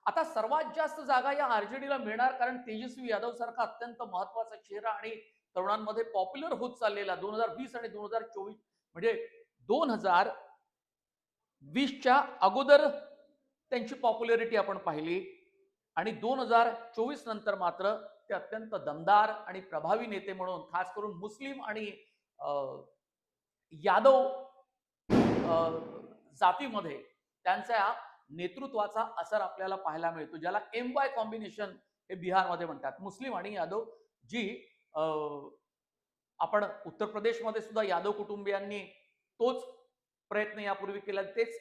आता सर्वात जास्त जागा या आरजेडीला मिळणार, कारण तेजस्वी यादव सारखा अत्यंत महत्वाचा चेहरा आणि तरुणांमध्ये पॉप्युलर होत चाललेला 2020 आणि 2024 म्हणजे 2020च्या अगोदर त्यांची पॉप्युलॅरिटी आपण पाहिली आणि 2024 नंतर मात्र ते अत्यंत दमदार आणि प्रभावी नेते म्हणून खास करून मुस्लिम आणि यादव जातीमध्ये त्यांच्या नेतृत्वाचा असर आपल्याला पाहायला मिळतो, ज्याला एम वाय कॉम्बिनेशन हे बिहारमध्ये म्हणतात, मुस्लिम आणि यादव. जी आपण उत्तर प्रदेशमध्ये सुद्धा यादव कुटुंबियांनी तोच प्रयत्न यापूर्वी केला, तेच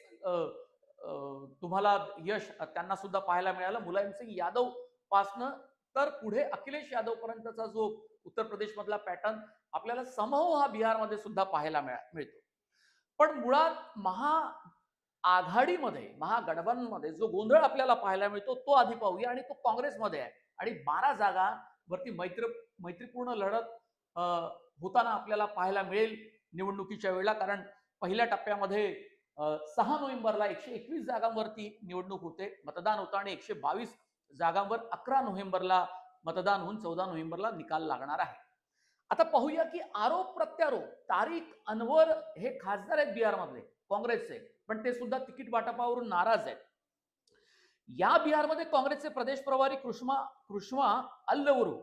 तुम्हाला यश त्यांना सुद्धा पाहायला मिळालं. मुलायम सिंग यादव पासनं तर पुढे अखिलेश यादव पर्यंतचा जो उत्तर प्रदेशमधला पॅटर्न आपल्याला समूह हा बिहारमध्ये सुद्धा पाहायला मिळतो. पण मुळात आघाडीमध्ये महागठबंधनमध्ये जो गोंधळ आपल्याला पाहायला मिळतो तो आधी पाहूया, आणि तो काँग्रेसमध्ये आहे. आणि 12 जागांवरती मैत्रीपूर्ण लढत होताना आपल्याला पाहायला मिळेल निवडणुकीच्या वेळेला, कारण पहिल्या टप्प्यामध्ये 6 नोव्हेंबरला 121 जागांवरती निवडणूक होते, मतदान होतं, आणि 122 जागांवर 11 नोव्हेंबरला मतदान होऊन 14 नोव्हेंबरला निकाल लागणार आहे. आता पाहूया की आरोप प्रत्यारोप. तारिक अनवर हे खासदार आहेत बिहारमधले काँग्रेसचे, पण ते सुद्धा तिकीट वाटपावरून नाराज आहेत. या बिहारमध्ये काँग्रेसचे प्रदेश प्रभारी कृष्मा अल्लवरू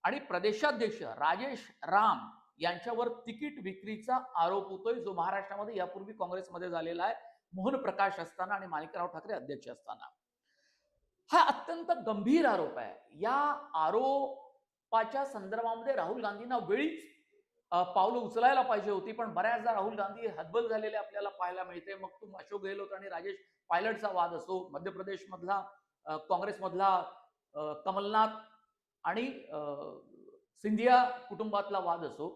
आणि प्रदेशाध्यक्ष राजेश राम यांच्यावर तिकीट विक्रीचा आरोप होतोय, जो महाराष्ट्रामध्ये यापूर्वी काँग्रेसमध्ये झालेला आहे, मोहन प्रकाश असताना आणि माणिकराव ठाकरे अध्यक्ष असताना. हा अत्यंत गंभीर आरोप आहे. या आरोपाच्या संदर्भामध्ये राहुल गांधींना वेळीच पावलं उचलायला पाहिजे होती, पण बऱ्याचदा राहुल गांधी हतबल झालेले आपल्याला पाहायला मिळते. मग तो अशोक गेहलोत आणि राजेश पायलटचा वाद असो, मध्य प्रदेशमधला काँग्रेसमधला कमलनाथ आणि सिंधिया कुटुंबातला वाद असो,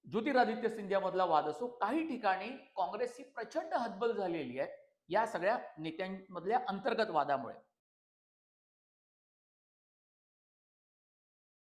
ज्योतिरादित्य सिंधिया मधला वाद असो, काही ठिकाणी काँग्रेसची प्रचंड हतबल झालेली आहे या सगळ्या नेत्यांमधल्या अंतर्गत वादामुळे.